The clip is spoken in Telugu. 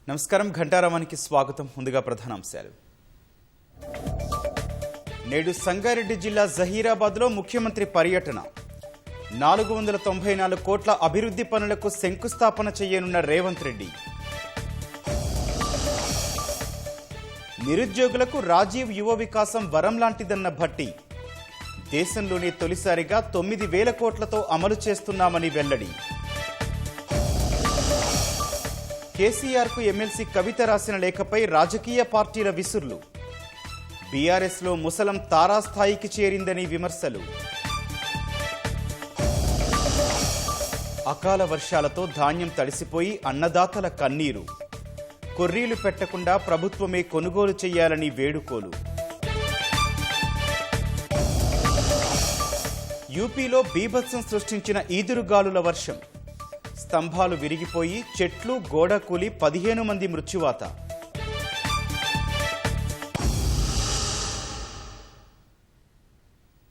నమస్కారం ఘంటారామానికి స్వాగతం. ముందుగా ప్రధానాంశాలు. నేడు సంగారెడ్డి జిల్లా జహీరాబాద్లో ముఖ్యమంత్రి పర్యటన. 494 కోట్ల అభివృద్ధి పనులకు శంకుస్థాపన చేయనున్న రేవంత్ రెడ్డి. నిరుద్యోగులకు రాజీవ్ యువ వికాసం వరం లాంటిదన్న భట్టి. దేశంలోనే తొలిసారిగా 9,000 కోట్లతో అమలు చేస్తున్నామని వెల్లడి. కేసీఆర్కు ఎమ్మెల్సీ కవిత రాసిన లేఖపై రాజకీయ పార్టీల విసుర్లు. బీఆర్ఎస్లో ముసలం తారాస్థాయికి చేరిందని విమర్శలు. అకాల వర్షాలతో ధాన్యం తడిసిపోయి అన్నదాతల కన్నీరు. కొర్రీలు పెట్టకుండా ప్రభుత్వమే కొనుగోలు చేయాలని వేడుకోలు. యూపీలో బీభత్సం సృష్టించిన ఈదురుగాలుల వర్షం. స్తంభాలు విరిగిపోయి చెట్లు గోడ కూలి 15 మంది మృత్యువాత.